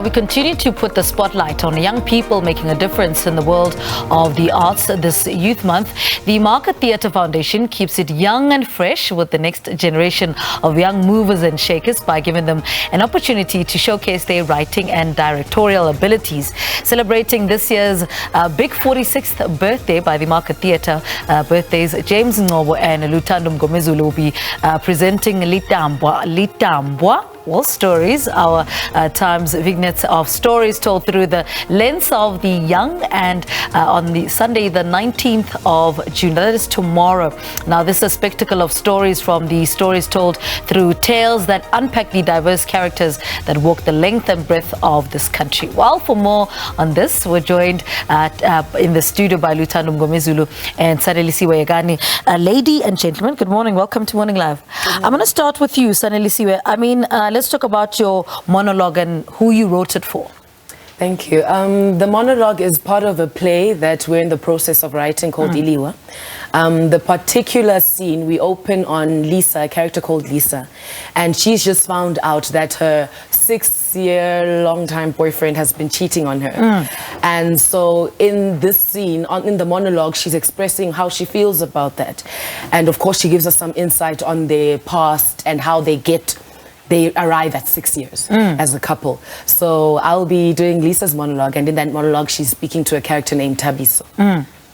We continue to put the spotlight on young people making a difference in the world of the arts this Youth Month. The Market Theatre Foundation keeps it young and fresh with the next generation of young movers and shakers by giving them an opportunity to showcase their writing and directorial abilities. Celebrating this year's big 46th birthday by the Market Theatre, birthdays James Ngcobo and Luthando Mngomezulu will be presenting LITAMBWA. Well, stories, our Times vignettes of stories told through the lens of the young, and on the Sunday the 19th of June, that is tomorrow. Now this is a spectacle of stories from the stories told through tales that unpack the diverse characters that walk the length and breadth of this country. Well, for more on this, we're joined in the studio by Luthando Mngomezulu and Sanelisiwe Yekani. Lady and gentlemen, good morning, welcome to Morning Live. I'm going to start with you, Sanelisiwe. I mean, let's talk about your monologue and who you wrote it for. Thank you. The monologue is part of a play that we're in the process of writing called Iliwa. The particular scene, we open on Lisa, a character called Lisa, and she's just found out that her 6-year long-time boyfriend has been cheating on her. And so in this scene, in the monologue, she's expressing how she feels about that. And of course, she gives us some insight on their past and how they arrive at 6 years as a couple. So I'll be doing Lisa's monologue, and in that monologue she's speaking to a character named Tabiso.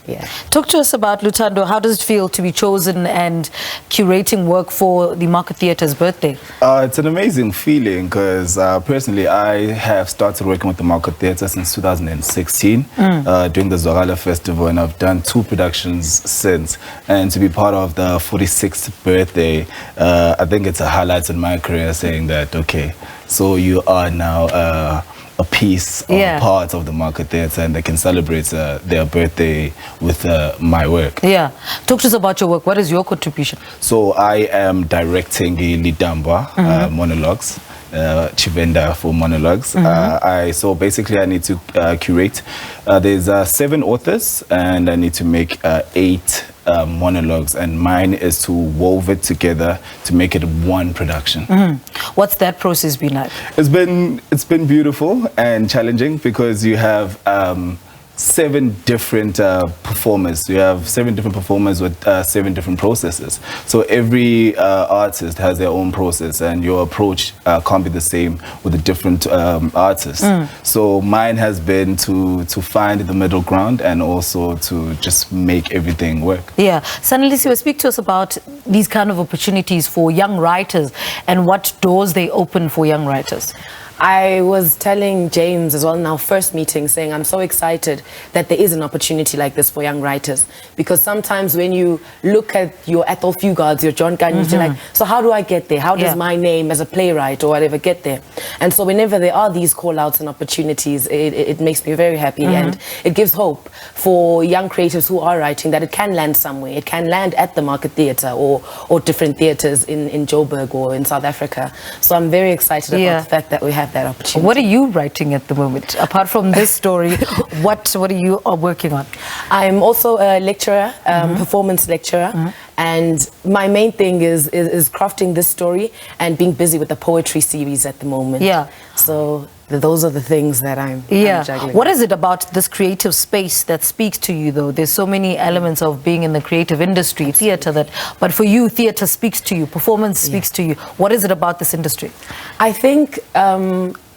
Yeah. Talk to us about Luthando. How does it feel to be chosen and curating work for the Market Theatre's birthday? It's an amazing feeling because personally I have started working with the Market Theatre since 2016 during the Zwakala Festival, and I've done 2 productions since. And to be part of the 46th birthday, I think it's a highlight in my career, saying that, okay, so you are now a piece or part of the Market Theatre, and they can celebrate their birthday with my work. Yeah. Talk to us about your work. What is your contribution? So I am directing the LITAMBWA monologues, Chivenda for monologues. So basically I need to curate. There's 7 authors, and I need to make 8 monologues, and mine is to wove it together to make it one production. What's that process been like? It's been beautiful and challenging because you have 7 different performers. You have 7 different performers with 7 different processes. So every artist has their own process, and your approach can't be the same with the different artists. So mine has been to find the middle ground and also to just make everything work. Yeah. Sanelisiwe, speak to us about these kind of opportunities for young writers and what doors they open for young writers. I was telling James as well in our first meeting, saying I'm so excited that there is an opportunity like this for young writers, because sometimes when you look at your Ethel Fugard's, your John Kanye, you're like, so how do I get there? How does my name as a playwright or whatever get there? And so whenever there are these call-outs and opportunities, it makes me very happy, and it gives hope for young creatives who are writing that it can land somewhere. It can land at the Market Theatre or different theatres in Joburg or in South Africa. So I'm very excited about the fact that we have that opportunity. What are you writing at the moment? Apart from this story, what are you working on? I'm also a lecturer, performance lecturer, and my main thing is crafting this story and being busy with the poetry series at the moment. Yeah. So those are the things that I'm juggling. What is it about this creative space that speaks to you, though? There's so many elements of being in the creative industry, theatre, but for you, theatre speaks to you, performance speaks to you. What is it about this industry? I think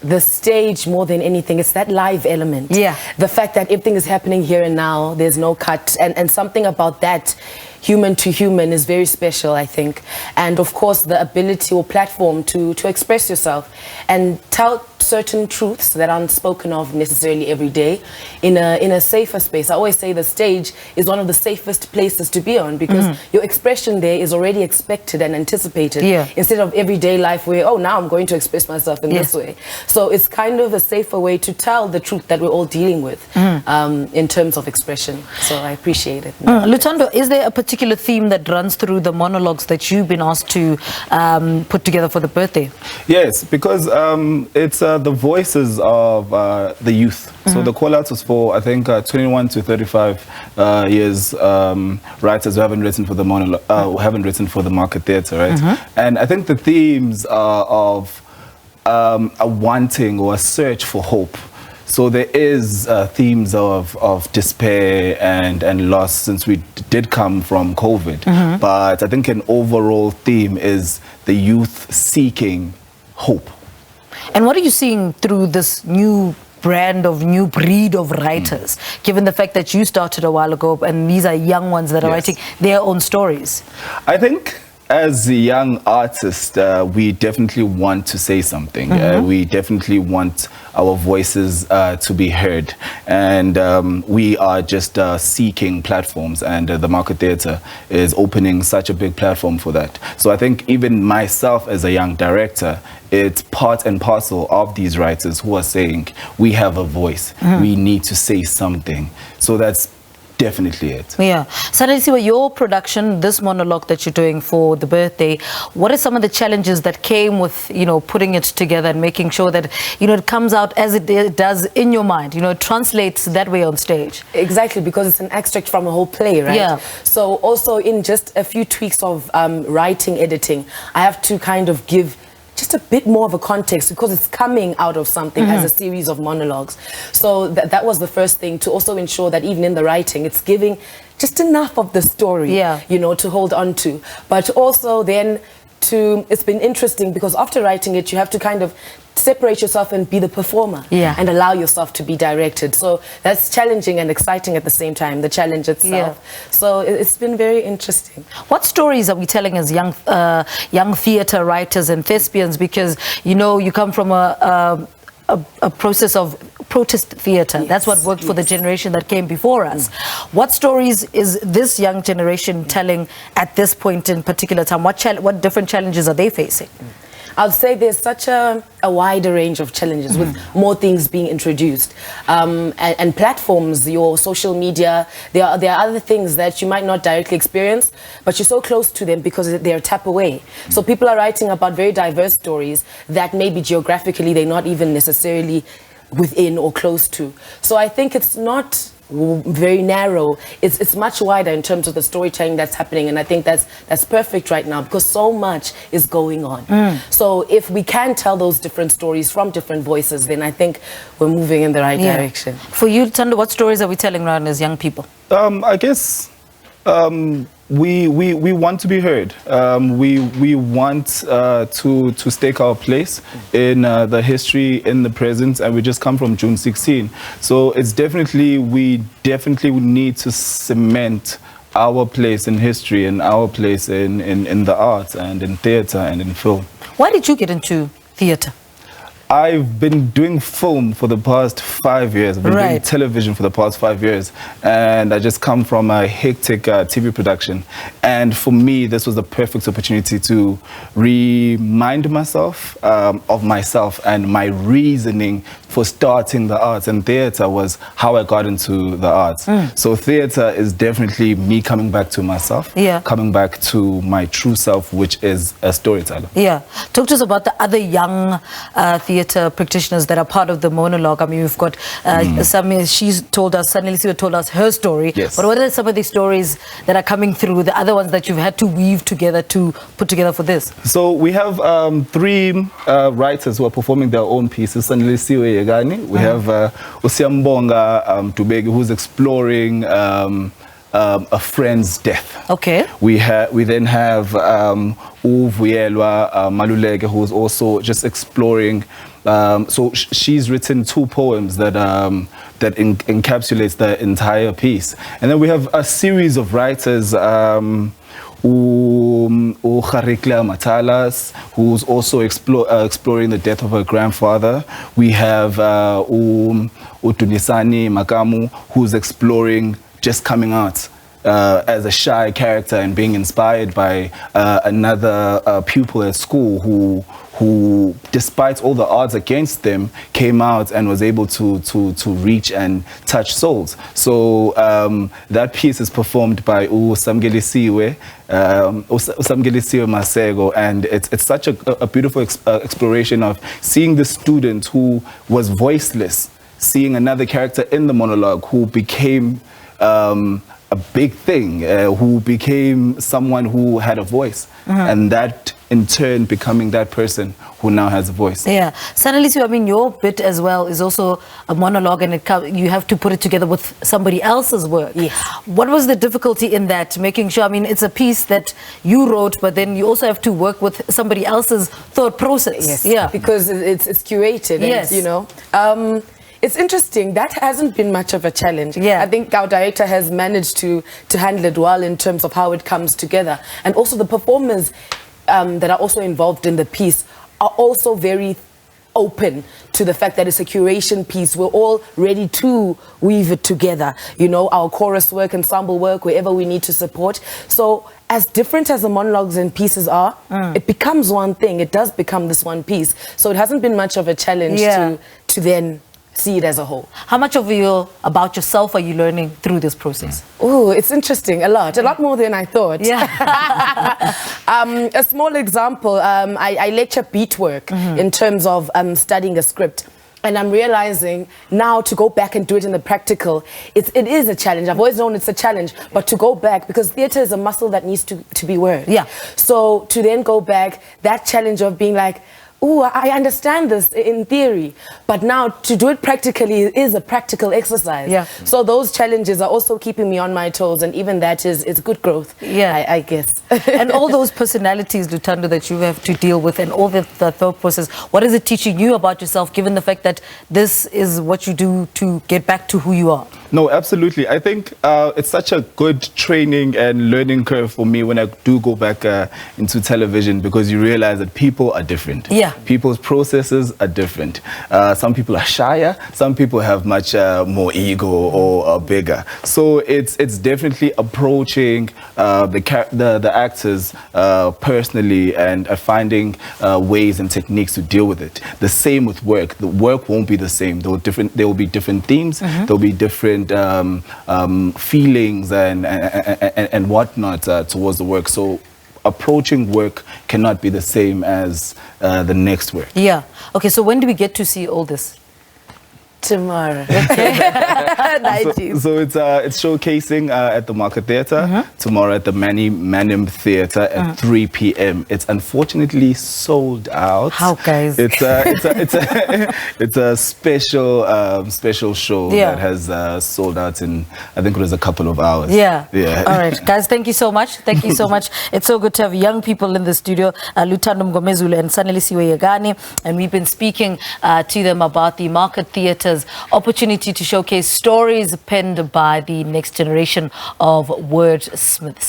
the stage, more than anything, it's that live element. Yeah. The fact that everything is happening here and now, there's no cut, and something about that human to human is very special, I think. And of course the ability or platform to express yourself and tell certain truths that aren't spoken of necessarily every day in a safer space. I always say the stage is one of the safest places to be on, because your expression there is already expected and anticipated, instead of everyday life where, oh, now I'm going to express myself in this way. So it's kind of a safer way to tell the truth that we're all dealing with in terms of expression. So I appreciate it. Luthando, is there a particular theme that runs through the monologues that you've been asked to put together for the birthday? Yes, because it's the voices of the youth. So the call out was for, I think, 21 to 35 years writers who haven't written for the who haven't written for the Market Theatre, right? And I think the themes are of a wanting or a search for hope. So there is themes of despair and loss, since we did come from COVID. But I think an overall theme is the youth seeking hope. And what are you seeing through this new breed of writers, given the fact that you started a while ago and these are young ones that are writing their own stories? I think as a young artist, we definitely want to say something. We definitely want our voices to be heard. And we are just seeking platforms, and the Market Theatre is opening such a big platform for that. So I think even myself as a young director, it's part and parcel of these writers who are saying, we have a voice, we need to say something. So that's definitely it. Yeah. Sanelisiwe, your production, this monologue that you're doing for the birthday, what are some of the challenges that came with, you know, putting it together and making sure that, you know, it comes out as it does in your mind, you know, it translates that way on stage? Exactly, because it's an extract from a whole play, right? Yeah. So also in just a few tweaks of writing, editing, I have to kind of give just a bit more of a context, because it's coming out of something as a series of monologues. So that was the first thing, to also ensure that even in the writing, it's giving just enough of the story, you know, to hold on to. But also then it's been interesting, because after writing it, you have to kind of separate yourself and be the performer and allow yourself to be directed. So that's challenging and exciting at the same time, the challenge itself. So it's been very interesting. What stories are we telling as young theatre writers and thespians? Because, you know, you come from a process of protest theatre. That's what worked for the generation that came before us. What stories is this young generation telling at this point in particular time? What different challenges are they facing? I'd say there's such a wider range of challenges with more things being introduced, and platforms, your social media. There are other things that you might not directly experience, but you're so close to them because they're a tap away. So people are writing about very diverse stories that maybe geographically they're not even necessarily within or close to. So I think it's not very narrow. It's much wider in terms of the storytelling that's happening, and I think that's perfect right now, because so much is going on. So if we can tell those different stories from different voices, then I think we're moving in the right direction. For you, Thando, what stories are we telling around as young people? I guess we want to be heard. We want to stake our place in the history, in the present, and we just come from June 16. So it's we definitely need to cement our place in history and our place in the arts and in theatre and in film. Why did you get into theatre? I've been doing film for the past 5 years. I've been doing television for the past 5 years. And I just come from a hectic TV production. And for me, this was the perfect opportunity to remind myself of myself and my reasoning for starting the arts. And theatre was how I got into the arts. So theatre is definitely me coming back to myself, coming back to my true self, which is a storyteller. Talk to us about the other young theatre practitioners that are part of the monologue. I mean, we've got Sanelisiwe told us her story. But what are some of the stories that are coming through, the other ones that you've had to weave together to put together for this? So we have 3 writers who are performing their own pieces. Sanelisiwe, Yekani. We have Usiambonga Tubegi, who's exploring a friend's death. We then have Uvuyelwa Maluleke, who's also just exploring. So she's written 2 poems that encapsulates the entire piece. And then we have a series of writers. Harikla Matalas, who's also exploring the death of her grandfather. We have Utunisani Makamu, who's exploring just coming out as a shy character and being inspired by another pupil at school who, despite all the odds against them, came out and was able to reach and touch souls. So that piece is performed by Sanelisiwe Masego, and it's such a beautiful exploration of seeing the student who was voiceless, seeing another character in the monologue who became a big thing, who became someone who had a voice, and that in turn becoming that person who now has a voice. Yeah. Sanelisiwe, I mean, your bit as well is also a monologue, and you have to put it together with somebody else's work. Yes. What was the difficulty in that, making sure, I mean, it's a piece that you wrote, but then you also have to work with somebody else's thought process. Yes. Yeah. Because it's curated. Yes. And, you know, it's interesting. That hasn't been much of a challenge. Yeah. I think our director has managed to handle it well in terms of how it comes together. And also the performers that are also involved in the piece are also very open to the fact that it's a curation piece. We're all ready to weave it together. You know, our chorus work, ensemble work, wherever we need to support. So as different as the monologues and pieces are, it becomes one thing. It does become this one piece. So it hasn't been much of a challenge to then see it as a whole. How much of about yourself are you learning through this process? Oh, it's interesting. A lot more than I thought. Yeah. A small example, I lecture beat work in terms of studying a script. And I'm realizing now to go back and do it in the practical, it is a challenge. I've always known it's a challenge, but to go back, because theatre is a muscle that needs to be worked. Yeah. So to then go back, that challenge of being like, oh, I understand this in theory, but now to do it practically is a practical exercise. Yeah. So those challenges are also keeping me on my toes, and even that is good growth. Yeah. I guess. And all those personalities, Luthando, that you have to deal with, and all the thought process, what is it teaching you about yourself, given the fact that this is what you do to get back to who you are? No, absolutely. I think it's such a good training and learning curve for me when I do go back into television, because you realize that people are different. Yeah. People's processes are different. Some people are shyer. Some people have much more ego or are bigger. So it's definitely approaching the actors personally and finding ways and techniques to deal with it. The same with work. The work won't be the same. There will be different themes. There'll be different feelings and whatnot towards the work. So approaching work cannot be the same as the next work. Yeah. Okay, so when do we get to see all this? Tomorrow. So it's showcasing at the Market Theatre, tomorrow at the Manim Theatre at 3 p.m. It's unfortunately sold out. How, guys? It's a special show that has sold out in, I think it was a couple of hours. Yeah. Yeah. All right, guys, thank you so much. Thank you so much. It's so good to have young people in the studio, Luthando Mngomezulu and Sanelisiwe Yekani, and we've been speaking to them about the Market Theatre's opportunity to showcase stories penned by the next generation of wordsmiths.